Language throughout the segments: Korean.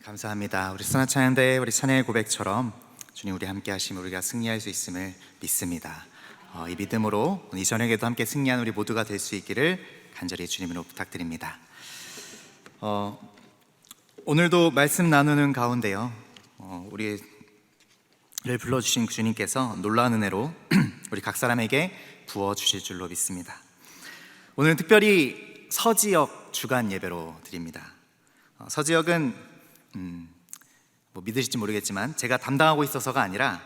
감사합니다. 우리 선한 찬양대 우리 찬양의 고백처럼 주님 우리 함께 하시면 우리가 승리할 수 있음을 믿습니다. 이 믿음으로 이 저녁에도 함께 승리한 우리 모두가 될 수 있기를 간절히 주님으로 부탁드립니다. 오늘도 말씀 나누는 가운데요, 우리를 불러주신 주님께서 놀라운 은혜로 우리 각 사람에게 부어주실 줄로 믿습니다. 오늘은 특별히 서지역 주간 예배로 드립니다. 서지역은 믿으실지 모르겠지만 제가 담당하고 있어서가 아니라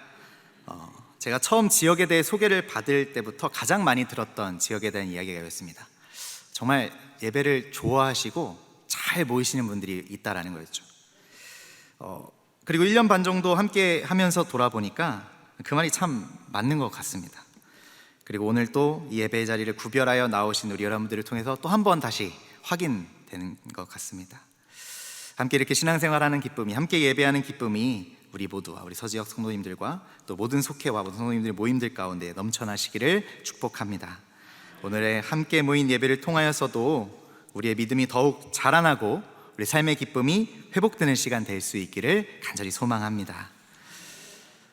제가 처음 지역에 대해 소개를 받을 때부터 가장 많이 들었던 지역에 대한 이야기가 였습니다. 정말 예배를 좋아하시고 잘 모이시는 분들이 있다라는 거였죠. 그리고 1년 반 정도 함께 하면서 돌아보니까 그 말이 참 맞는 것 같습니다. 그리고 오늘 또 이 예배의 자리를 구별하여 나오신 우리 여러분들을 통해서 또 한 번 다시 확인되는 것 같습니다. 함께 이렇게 신앙생활하는 기쁨이, 함께 예배하는 기쁨이 우리 모두와 우리 서지역 성도님들과 또 모든 속회와 모든 성도님들의 모임들 가운데 넘쳐나시기를 축복합니다. 오늘의 함께 모인 예배를 통하여서도 우리의 믿음이 더욱 자라나고 우리 삶의 기쁨이 회복되는 시간 될 수 있기를 간절히 소망합니다.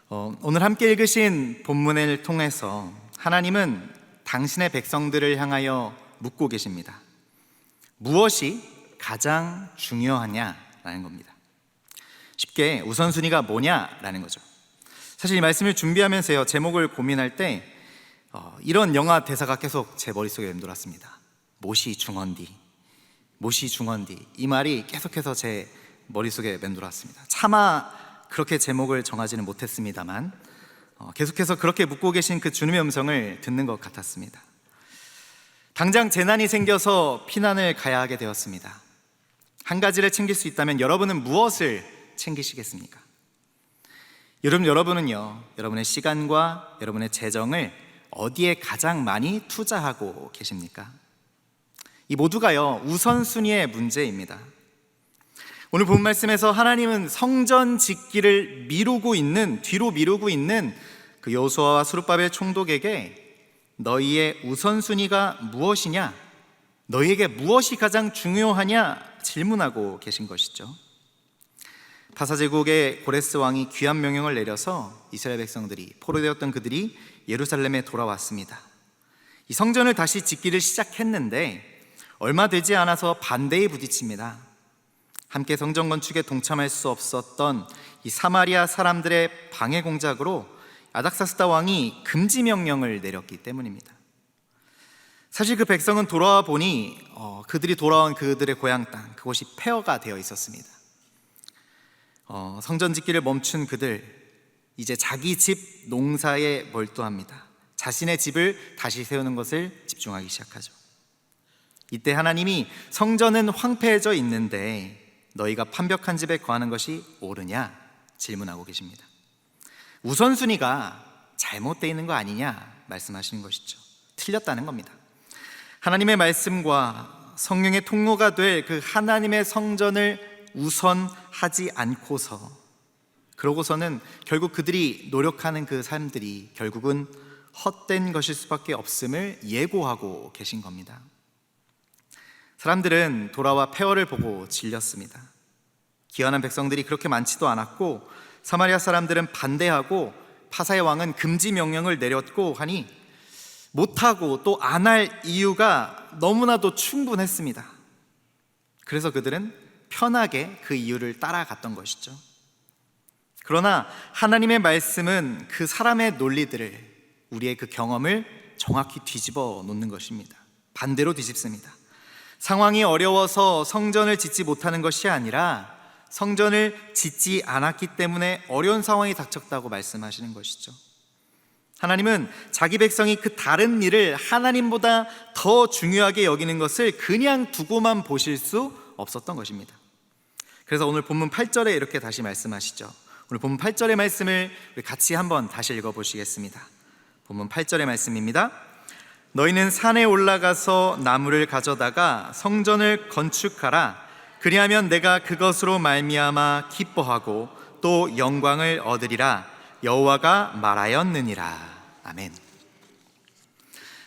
오늘 함께 읽으신 본문을 통해서 하나님은 당신의 백성들을 향하여 묻고 계십니다. 무엇이 가장 중요하냐라는 겁니다. 쉽게 우선순위가 뭐냐라는 거죠. 사실 이 말씀을 준비하면서요, 제목을 고민할 때 이런 영화 대사가 계속 제 머릿속에 맴돌았습니다. 못이 중헌디, 못이 중헌디, 이 말이 계속해서 제 머릿속에 맴돌았습니다. 차마 그렇게 제목을 정하지는 못했습니다만 계속해서 그렇게 묻고 계신 그 주님의 음성을 듣는 것 같았습니다. 당장 재난이 생겨서 피난을 가야 하게 되었습니다. 한 가지를 챙길 수 있다면 여러분은 무엇을 챙기시겠습니까? 여러분은요, 여러분의 시간과 여러분의 재정을 어디에 가장 많이 투자하고 계십니까? 이 모두가요, 우선순위의 문제입니다. 오늘 본 말씀에서 하나님은 성전 짓기를 뒤로 미루고 있는 그 여호수아와 스룹바벨 총독에게 너희의 우선순위가 무엇이냐, 너희에게 무엇이 가장 중요하냐 질문하고 계신 것이죠. 파사제국의 고레스 왕이 귀한 명령을 내려서 이스라엘 백성들이, 포로되었던 그들이 예루살렘에 돌아왔습니다. 이 성전을 다시 짓기를 시작했는데 얼마 되지 않아서 반대에 부딪힙니다. 함께 성전 건축에 동참할 수 없었던 이 사마리아 사람들의 방해 공작으로 아닥사스다 왕이 금지 명령을 내렸기 때문입니다. 사실 그 백성은 돌아와 보니 그들이 돌아온 그들의 고향 땅, 그곳이 폐허가 되어 있었습니다. 성전 짓기를 멈춘 그들, 이제 자기 집 농사에 몰두합니다. 자신의 집을 다시 세우는 것을 집중하기 시작하죠. 이때 하나님이 성전은 황폐해져 있는데 너희가 판벽한 집에 거하는 것이 옳으냐 질문하고 계십니다. 우선순위가 잘못되어 있는 거 아니냐 말씀하시는 것이죠. 틀렸다는 겁니다. 하나님의 말씀과 성령의 통로가 될 그 하나님의 성전을 우선하지 않고서, 그러고서는 결국 그들이 노력하는 그 삶들이 결국은 헛된 것일 수밖에 없음을 예고하고 계신 겁니다. 사람들은 돌아와 폐허를 보고 질렸습니다. 기환한 백성들이 그렇게 많지도 않았고 사마리아 사람들은 반대하고 파사의 왕은 금지 명령을 내렸고 하니 못하고 또 안 할 이유가 너무나도 충분했습니다. 그래서 그들은 편하게 그 이유를 따라갔던 것이죠. 그러나 하나님의 말씀은 그 사람의 논리들을, 우리의 그 경험을 정확히 뒤집어 놓는 것입니다. 반대로 뒤집습니다. 상황이 어려워서 성전을 짓지 못하는 것이 아니라 성전을 짓지 않았기 때문에 어려운 상황이 닥쳤다고 말씀하시는 것이죠. 하나님은 자기 백성이 그 다른 일을 하나님보다 더 중요하게 여기는 것을 그냥 두고만 보실 수 없었던 것입니다. 그래서 오늘 본문 8절에 이렇게 다시 말씀하시죠. 오늘 본문 8절의 말씀을 우리 같이 한번 다시 읽어보시겠습니다. 본문 8절의 말씀입니다. 너희는 산에 올라가서 나무를 가져다가 성전을 건축하라. 그리하면 내가 그것으로 말미암아 기뻐하고 또 영광을 얻으리라. 여호와가 말하였느니라. 아멘.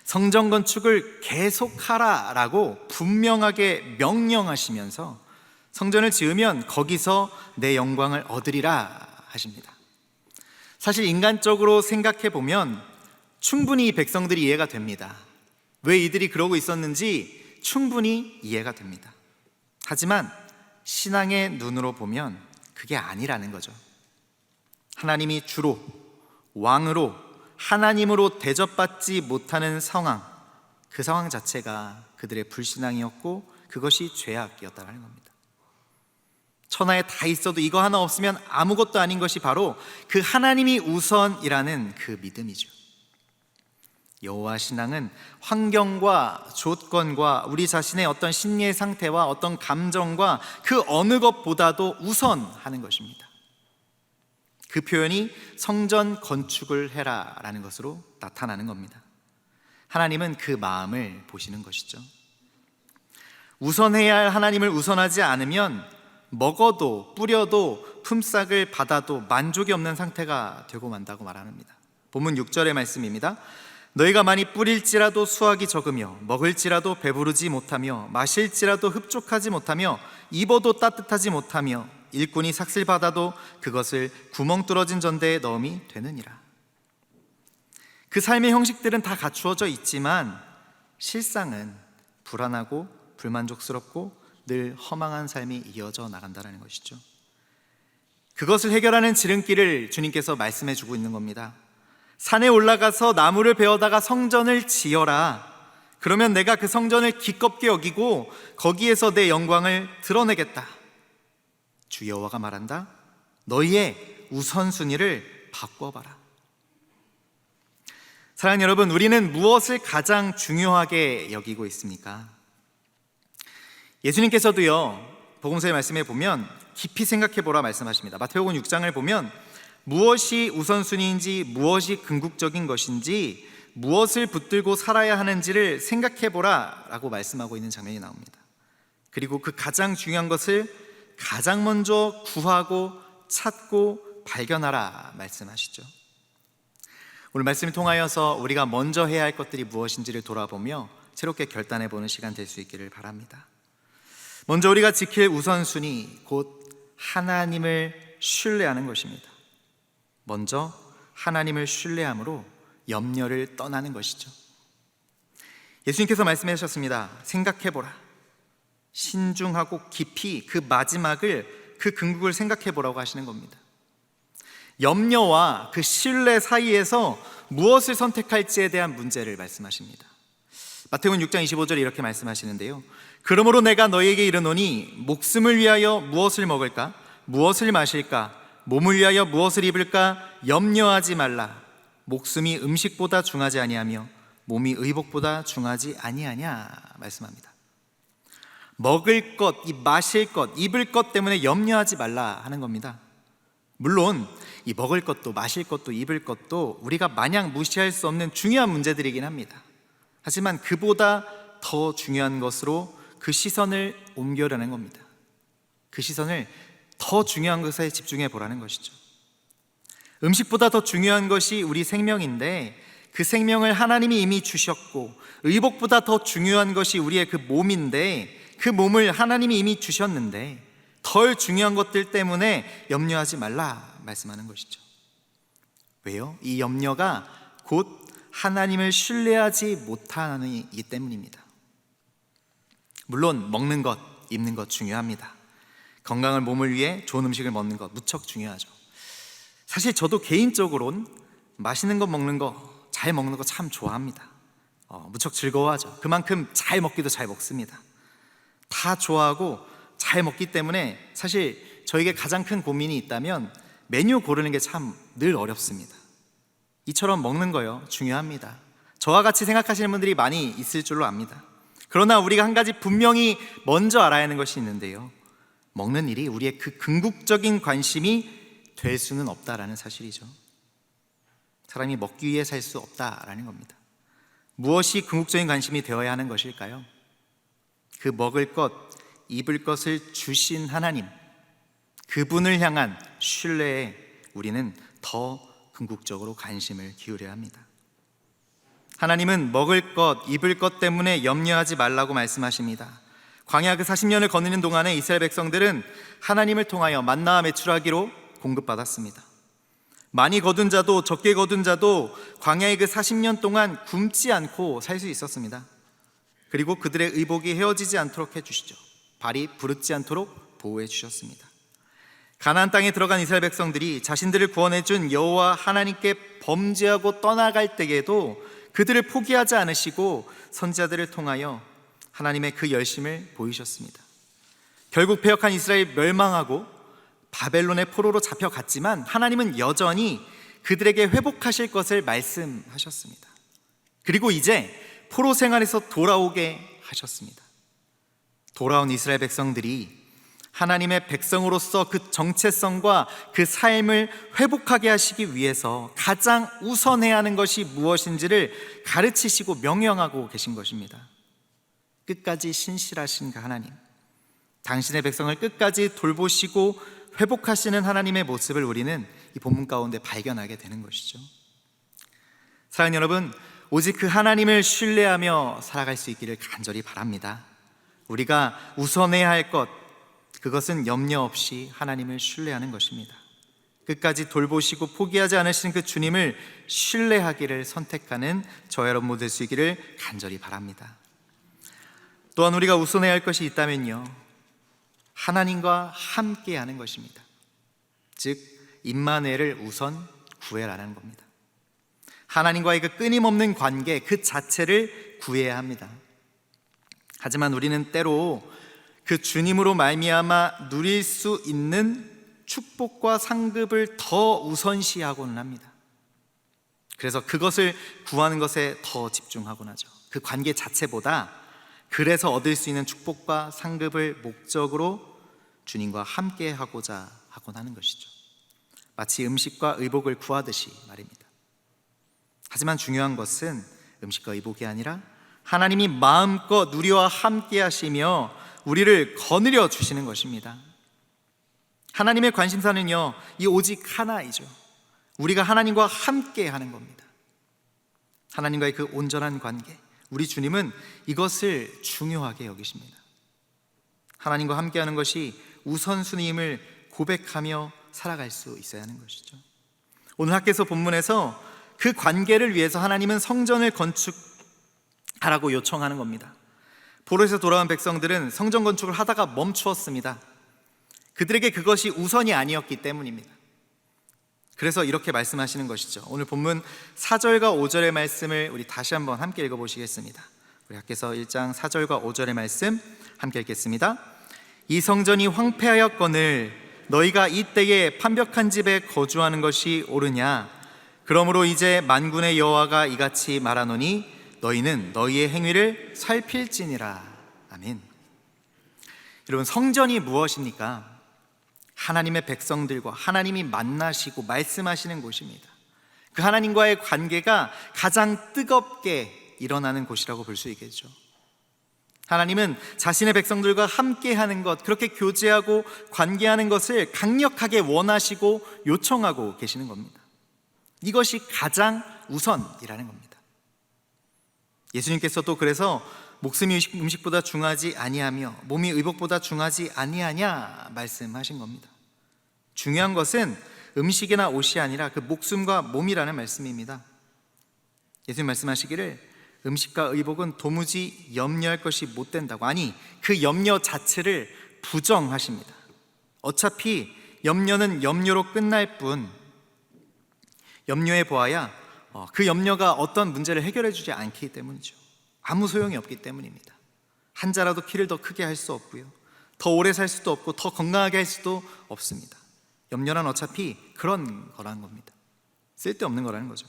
성전 건축을 계속하라라고 분명하게 명령하시면서 성전을 지으면 거기서 내 영광을 얻으리라 하십니다. 사실 인간적으로 생각해 보면 충분히 이 백성들이 이해가 됩니다. 왜 이들이 그러고 있었는지 충분히 이해가 됩니다. 하지만 신앙의 눈으로 보면 그게 아니라는 거죠. 하나님이 주로, 왕으로, 하나님으로 대접받지 못하는 상황, 그 상황 자체가 그들의 불신앙이었고 그것이 죄악이었다는 겁니다. 천하에 다 있어도 이거 하나 없으면 아무것도 아닌 것이 바로 그 하나님이 우선이라는 그 믿음이죠. 여호와 신앙은 환경과 조건과 우리 자신의 어떤 심리의 상태와 어떤 감정과 그 어느 것보다도 우선하는 것입니다. 그 표현이 성전 건축을 해라 라는 것으로 나타나는 겁니다. 하나님은 그 마음을 보시는 것이죠. 우선해야 할 하나님을 우선하지 않으면 먹어도 뿌려도 품삯을 받아도 만족이 없는 상태가 되고 만다고 말합니다. 본문 6절의 말씀입니다. 너희가 많이 뿌릴지라도 수확이 적으며 먹을지라도 배부르지 못하며 마실지라도 흡족하지 못하며 입어도 따뜻하지 못하며 일꾼이 삭슬 받아도 그것을 구멍 뚫어진 전대에 넣음이 되느니라. 그 삶의 형식들은 다 갖추어져 있지만 실상은 불안하고 불만족스럽고 늘 허망한 삶이 이어져 나간다는 것이죠. 그것을 해결하는 지름길을 주님께서 말씀해 주고 있는 겁니다. 산에 올라가서 나무를 베어다가 성전을 지어라. 그러면 내가 그 성전을 기껍게 여기고 거기에서 내 영광을 드러내겠다. 주 여호와가 말한다. 너희의 우선순위를 바꿔봐라. 사랑하는 여러분, 우리는 무엇을 가장 중요하게 여기고 있습니까? 예수님께서도요, 복음서의 말씀에 보면 깊이 생각해보라 말씀하십니다. 마태복음 6장을 보면 무엇이 우선순위인지, 무엇이 궁극적인 것인지, 무엇을 붙들고 살아야 하는지를 생각해보라 라고 말씀하고 있는 장면이 나옵니다. 그리고 그 가장 중요한 것을 가장 먼저 구하고 찾고 발견하라 말씀하시죠. 오늘 말씀을 통하여서 우리가 먼저 해야 할 것들이 무엇인지를 돌아보며 새롭게 결단해보는 시간 될 수 있기를 바랍니다. 먼저 우리가 지킬 우선순위, 곧 하나님을 신뢰하는 것입니다. 먼저 하나님을 신뢰함으로 염려를 떠나는 것이죠. 예수님께서 말씀하셨습니다. 생각해보라. 신중하고 깊이 그 마지막을, 그 궁극을 생각해보라고 하시는 겁니다. 염려와 그 신뢰 사이에서 무엇을 선택할지에 대한 문제를 말씀하십니다. 마태복음 6장 25절에 이렇게 말씀하시는데요. 그러므로 내가 너희에게 이르노니 목숨을 위하여 무엇을 먹을까? 무엇을 마실까? 몸을 위하여 무엇을 입을까? 염려하지 말라. 목숨이 음식보다 중하지 아니하며 몸이 의복보다 중하지 아니하냐 말씀합니다. 먹을 것, 이 마실 것, 입을 것 때문에 염려하지 말라 하는 겁니다. 물론 이 먹을 것도 마실 것도 입을 것도 우리가 마냥 무시할 수 없는 중요한 문제들이긴 합니다. 하지만 그보다 더 중요한 것으로 그 시선을 옮겨라는 겁니다. 그 시선을 더 중요한 것에 집중해 보라는 것이죠. 음식보다 더 중요한 것이 우리 생명인데 그 생명을 하나님이 이미 주셨고, 의복보다 더 중요한 것이 우리의 그 몸인데 그 몸을 하나님이 이미 주셨는데 덜 중요한 것들 때문에 염려하지 말라 말씀하는 것이죠. 왜요? 이 염려가 곧 하나님을 신뢰하지 못하기 때문입니다. 물론 먹는 것, 입는 것 중요합니다. 건강한 몸을 위해 좋은 음식을 먹는 것 무척 중요하죠. 사실 저도 개인적으로는 맛있는 거 먹는 거, 잘 먹는 거 참 좋아합니다. 무척 즐거워하죠. 그만큼 잘 먹기도 잘 먹습니다. 다 좋아하고 잘 먹기 때문에 사실 저에게 가장 큰 고민이 있다면 메뉴 고르는 게 참 늘 어렵습니다. 이처럼 먹는 거요, 중요합니다. 저와 같이 생각하시는 분들이 많이 있을 줄로 압니다. 그러나 우리가 한 가지 분명히 먼저 알아야 하는 것이 있는데요, 먹는 일이 우리의 그 궁극적인 관심이 될 수는 없다라는 사실이죠. 사람이 먹기 위해 살 수 없다라는 겁니다. 무엇이 궁극적인 관심이 되어야 하는 것일까요? 그 먹을 것, 입을 것을 주신 하나님, 그분을 향한 신뢰에 우리는 더 궁극적으로 관심을 기울여야 합니다. 하나님은 먹을 것, 입을 것 때문에 염려하지 말라고 말씀하십니다. 광야 그 40년을 거니는 동안에 이스라엘 백성들은 하나님을 통하여 만나와 메추라기로 공급받았습니다. 많이 거둔 자도 적게 거둔 자도 광야의 그 40년 동안 굶지 않고 살 수 있었습니다. 그리고 그들의 의복이 헤어지지 않도록 해주시죠. 발이 부르지 않도록 보호해 주셨습니다. 가나안 땅에 들어간 이스라엘 백성들이 자신들을 구원해 준 여호와 하나님께 범죄하고 떠나갈 때에도 그들을 포기하지 않으시고 선지자들을 통하여 하나님의 그 열심을 보이셨습니다. 결국 패역한 이스라엘 멸망하고 바벨론의 포로로 잡혀갔지만 하나님은 여전히 그들에게 회복하실 것을 말씀하셨습니다. 그리고 이제 포로 생활에서 돌아오게 하셨습니다. 돌아온 이스라엘 백성들이 하나님의 백성으로서 그 정체성과 그 삶을 회복하게 하시기 위해서 가장 우선해야 하는 것이 무엇인지를 가르치시고 명령하고 계신 것입니다. 끝까지 신실하신 그 하나님, 당신의 백성을 끝까지 돌보시고 회복하시는 하나님의 모습을 우리는 이 본문 가운데 발견하게 되는 것이죠. 사랑하는 여러분, 오직 그 하나님을 신뢰하며 살아갈 수 있기를 간절히 바랍니다. 우리가 우선해야 할 것, 그것은 염려 없이 하나님을 신뢰하는 것입니다. 끝까지 돌보시고 포기하지 않으시는 그 주님을 신뢰하기를 선택하는 저와 여러분 될 수 있기를 간절히 바랍니다. 또한 우리가 우선해야 할 것이 있다면요, 하나님과 함께 하는 것입니다. 즉 임마누엘을 우선 구해라는 겁니다. 하나님과의 그 끊임없는 관계 그 자체를 구해야 합니다. 하지만 우리는 때로 그 주님으로 말미암아 누릴 수 있는 축복과 상급을 더 우선시하고는 합니다. 그래서 그것을 구하는 것에 더 집중하곤 하죠. 그 관계 자체보다 그래서 얻을 수 있는 축복과 상급을 목적으로 주님과 함께 하고자 하곤 하는 것이죠. 마치 음식과 의복을 구하듯이 말입니다. 하지만 중요한 것은 음식과 의복이 아니라 하나님이 마음껏 우리와 함께 하시며 우리를 거느려 주시는 것입니다. 하나님의 관심사는요, 이 오직 하나이죠. 우리가 하나님과 함께 하는 겁니다. 하나님과의 그 온전한 관계, 우리 주님은 이것을 중요하게 여기십니다. 하나님과 함께 하는 것이 우선순위임을 고백하며 살아갈 수 있어야 하는 것이죠. 오늘 학개서 본문에서 그 관계를 위해서 하나님은 성전을 건축하라고 요청하는 겁니다. 포로에서 돌아온 백성들은 성전 건축을 하다가 멈추었습니다. 그들에게 그것이 우선이 아니었기 때문입니다. 그래서 이렇게 말씀하시는 것이죠. 오늘 본문 4절과 5절의 말씀을 우리 다시 한번 함께 읽어보시겠습니다. 우리 학개서 1장 4절과 5절의 말씀 함께 읽겠습니다. 이 성전이 황폐하였거늘 너희가 이때에 판벽한 집에 거주하는 것이 옳으냐? 그러므로 이제 만군의 여호와가 이같이 말하노니 너희는 너희의 행위를 살필지니라. 아멘. 여러분, 성전이 무엇입니까? 하나님의 백성들과 하나님이 만나시고 말씀하시는 곳입니다. 그 하나님과의 관계가 가장 뜨겁게 일어나는 곳이라고 볼 수 있겠죠. 하나님은 자신의 백성들과 함께하는 것, 그렇게 교제하고 관계하는 것을 강력하게 원하시고 요청하고 계시는 겁니다. 이것이 가장 우선이라는 겁니다. 예수님께서도 그래서 목숨이 음식보다 중하지 아니하며 몸이 의복보다 중하지 아니하냐 말씀하신 겁니다. 중요한 것은 음식이나 옷이 아니라 그 목숨과 몸이라는 말씀입니다. 예수님 말씀하시기를 음식과 의복은 도무지 염려할 것이 못 된다고, 아니 그 염려 자체를 부정하십니다. 어차피 염려는 염려로 끝날 뿐 염려해 보아야 그 염려가 어떤 문제를 해결해 주지 않기 때문이죠. 아무 소용이 없기 때문입니다. 한 자라도 키를 더 크게 할 수 없고요, 더 오래 살 수도 없고 더 건강하게 할 수도 없습니다. 염려란 어차피 그런 거라는 겁니다. 쓸데없는 거라는 거죠.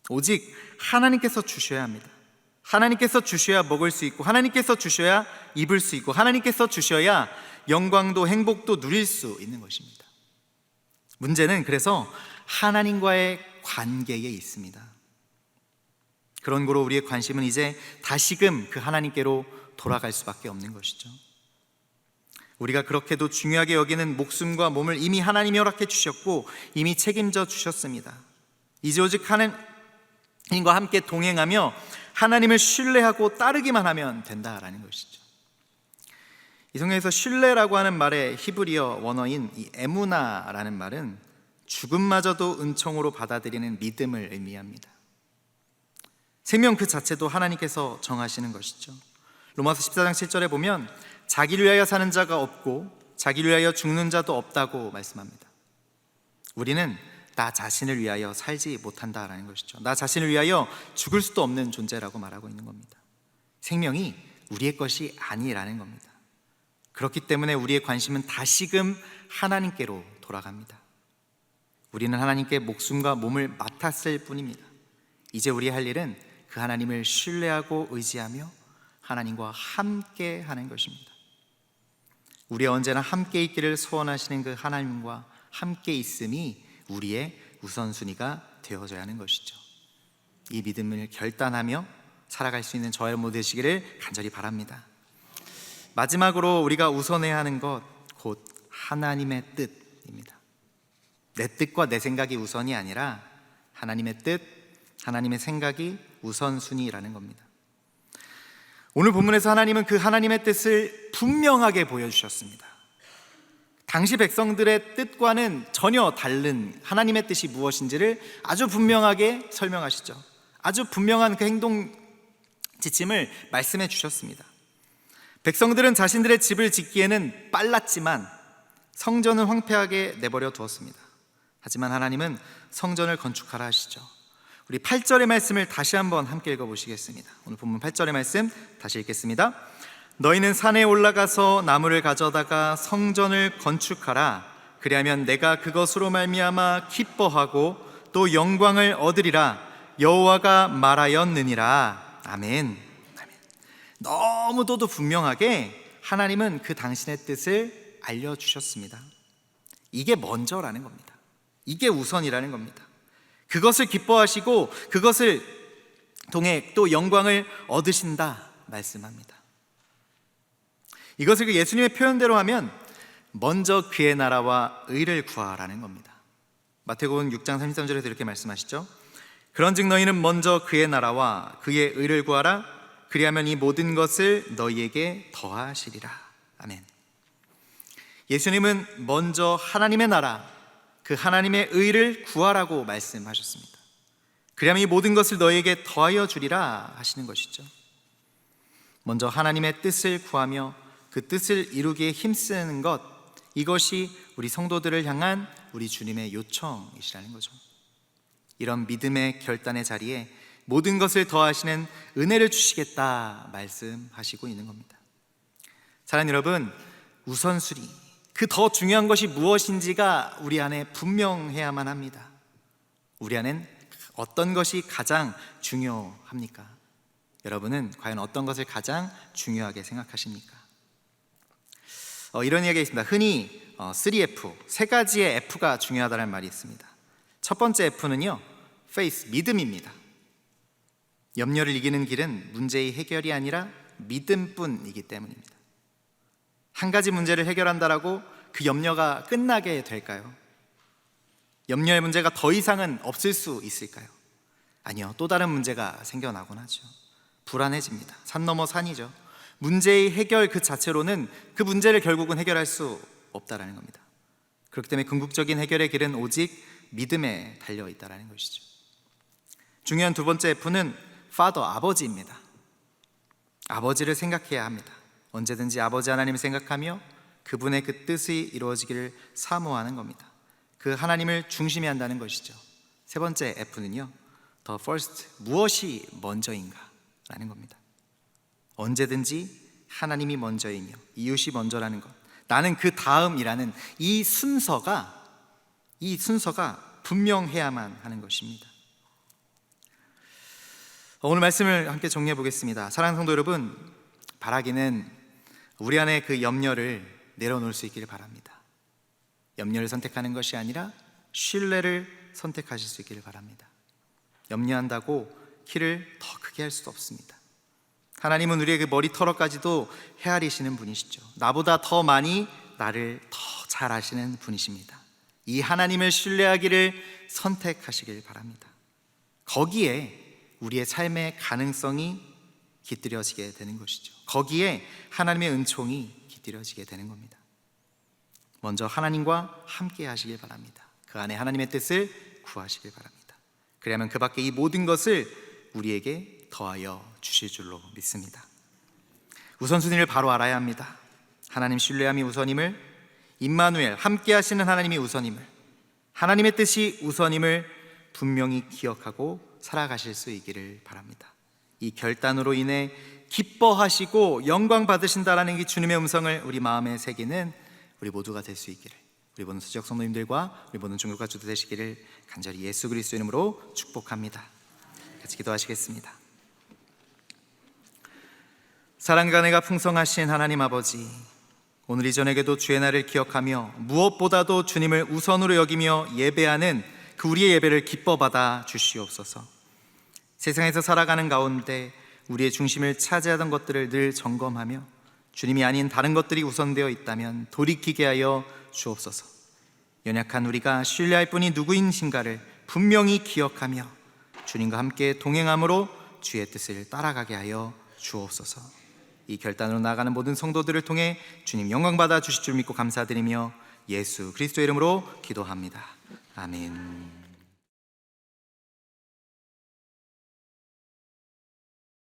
오직 하나님께서 주셔야 합니다. 하나님께서 주셔야 먹을 수 있고, 하나님께서 주셔야 입을 수 있고, 하나님께서 주셔야 영광도 행복도 누릴 수 있는 것입니다. 문제는 그래서 하나님과의 관계에 있습니다. 그런 거로 우리의 관심은 이제 다시금 그 하나님께로 돌아갈 수밖에 없는 것이죠. 우리가 그렇게도 중요하게 여기는 목숨과 몸을 이미 하나님이 허락해 주셨고 이미 책임져 주셨습니다. 이제 오직 하나님과 함께 동행하며 하나님을 신뢰하고 따르기만 하면 된다라는 것이죠. 이 성경에서 신뢰라고 하는 말의 히브리어 원어인 이 에무나라는 말은 죽음마저도 은총으로 받아들이는 믿음을 의미합니다. 생명 그 자체도 하나님께서 정하시는 것이죠. 로마서 14장 7절에 보면 자기를 위하여 사는 자가 없고 자기를 위하여 죽는 자도 없다고 말씀합니다. 우리는 나 자신을 위하여 살지 못한다라는 것이죠. 나 자신을 위하여 죽을 수도 없는 존재라고 말하고 있는 겁니다. 생명이 우리의 것이 아니라는 겁니다. 그렇기 때문에 우리의 관심은 다시금 하나님께로 돌아갑니다. 우리는 하나님께 목숨과 몸을 맡았을 뿐입니다. 이제 우리의 할 일은 그 하나님을 신뢰하고 의지하며 하나님과 함께 하는 것입니다. 우리 언제나 함께 있기를 소원하시는 그 하나님과 함께 있음이 우리의 우선순위가 되어져야 하는 것이죠. 이 믿음을 결단하며 살아갈 수 있는 저와 여러분 되시기를 간절히 바랍니다. 마지막으로 우리가 우선해야 하는 것 곧 하나님의 뜻입니다. 내 뜻과 내 생각이 우선이 아니라 하나님의 뜻, 하나님의 생각이 우선순위라는 겁니다. 오늘 본문에서 하나님은 그 하나님의 뜻을 분명하게 보여주셨습니다. 당시 백성들의 뜻과는 전혀 다른 하나님의 뜻이 무엇인지를 아주 분명하게 설명하시죠. 아주 분명한 그 행동 지침을 말씀해 주셨습니다. 백성들은 자신들의 집을 짓기에는 빨랐지만 성전은 황폐하게 내버려 두었습니다. 하지만 하나님은 성전을 건축하라 하시죠. 우리 8절의 말씀을 다시 한번 함께 읽어보시겠습니다. 오늘 본문 8절의 말씀 다시 읽겠습니다. 너희는 산에 올라가서 나무를 가져다가 성전을 건축하라. 그리하면 내가 그것으로 말미암아 기뻐하고 또 영광을 얻으리라. 여호와가 말하였느니라. 아멘. 너무도 분명하게 하나님은 그 당신의 뜻을 알려주셨습니다. 이게 먼저라는 겁니다. 이게 우선이라는 겁니다. 그것을 기뻐하시고 그것을 통해 또 영광을 얻으신다 말씀합니다. 이것을 그 예수님의 표현대로 하면 먼저 그의 나라와 의를 구하라는 겁니다. 마태복음 6장 33절에서 이렇게 말씀하시죠. 그런즉 너희는 먼저 그의 나라와 그의 의를 구하라. 그리하면 이 모든 것을 너희에게 더하시리라. 아멘. 예수님은 먼저 하나님의 나라, 그 하나님의 의를 구하라고 말씀하셨습니다. 그리하면 이 모든 것을 너희에게 더하여 주리라 하시는 것이죠. 먼저 하나님의 뜻을 구하며 그 뜻을 이루기에 힘쓰는 것, 이것이 우리 성도들을 향한 우리 주님의 요청이시라는 거죠. 이런 믿음의 결단의 자리에 모든 것을 더하시는 은혜를 주시겠다 말씀하시고 있는 겁니다. 사랑하는 여러분, 우선순위, 그 더 중요한 것이 무엇인지가 우리 안에 분명해야만 합니다. 우리 안엔 어떤 것이 가장 중요합니까? 여러분은 과연 어떤 것을 가장 중요하게 생각하십니까? 이런 이야기가 있습니다. 흔히 3F, 세 가지의 F가 중요하다는 말이 있습니다. 첫 번째 F는요, faith, 믿음입니다. 염려를 이기는 길은 문제의 해결이 아니라 믿음뿐이기 때문입니다. 한 가지 문제를 해결한다라고 그 염려가 끝나게 될까요? 염려의 문제가 더 이상은 없을 수 있을까요? 아니요, 또 다른 문제가 생겨나곤 하죠. 불안해집니다. 산 넘어 산이죠. 문제의 해결 그 자체로는 그 문제를 결국은 해결할 수 없다라는 겁니다. 그렇기 때문에 궁극적인 해결의 길은 오직 믿음에 달려 있다라는 것이죠. 중요한 두 번째 F는 Father, 아버지입니다. 아버지를 생각해야 합니다. 언제든지 아버지 하나님을 생각하며 그분의 그 뜻이 이루어지기를 사모하는 겁니다. 그 하나님을 중심에 한다는 것이죠. 세 번째 F는요, The first, 무엇이 먼저인가 라는 겁니다. 언제든지 하나님이 먼저이며 이웃이 먼저라는 것, 나는 그 다음이라는 이 순서가 분명해야만 하는 것입니다. 오늘 말씀을 함께 정리해 보겠습니다. 사랑하는 성도 여러분, 바라기는 우리 안에 그 염려를 내려놓을 수 있기를 바랍니다. 염려를 선택하는 것이 아니라 신뢰를 선택하실 수 있기를 바랍니다. 염려한다고 키를 더 크게 할 수도 없습니다. 하나님은 우리의 그 머리털어까지도 헤아리시는 분이시죠. 나보다 더 많이 나를 더 잘 아시는 분이십니다. 이 하나님을 신뢰하기를 선택하시길 바랍니다. 거기에 우리의 삶의 가능성이 깃들여지게 되는 것이죠. 거기에 하나님의 은총이 깃들어집니다. 깃들여지게 되는 겁니다. 먼저 하나님과 함께 하시길 바랍니다. 그 안에 하나님의 뜻을 구하시길 바랍니다. 그래야만 그 밖에 이 모든 것을 우리에게 더하여 주실 줄로 믿습니다. 우선순위를 바로 알아야 합니다. 하나님 신뢰함이 우선임을, 임마누엘 함께 하시는 하나님이 우선임을, 하나님의 뜻이 우선임을 분명히 기억하고 살아가실 수 있기를 바랍니다. 이 결단으로 인해 기뻐하시고 영광 받으신다라는 이 주님의 음성을 우리 마음에 새기는 우리 모두가 될 수 있기를, 우리 모든 수지역 성도님들과 우리 모든 종교가족도 되시기를 간절히 예수 그리스도 이름으로 축복합니다. 같이 기도하시겠습니다. 사랑과 은혜가 풍성하신 하나님 아버지, 오늘 이 저녁에도 주의 날을 기억하며 무엇보다도 주님을 우선으로 여기며 예배하는 그 우리의 예배를 기뻐 받아 주시옵소서. 세상에서 살아가는 가운데 우리의 중심을 차지하던 것들을 늘 점검하며 주님이 아닌 다른 것들이 우선되어 있다면 돌이키게 하여 주옵소서. 연약한 우리가 신뢰할 분이 누구인신가를 분명히 기억하며 주님과 함께 동행함으로 주의 뜻을 따라가게 하여 주옵소서. 이 결단으로 나아가는 모든 성도들을 통해 주님 영광 받아 주실 줄 믿고 감사드리며 예수 그리스도의 이름으로 기도합니다. 아멘.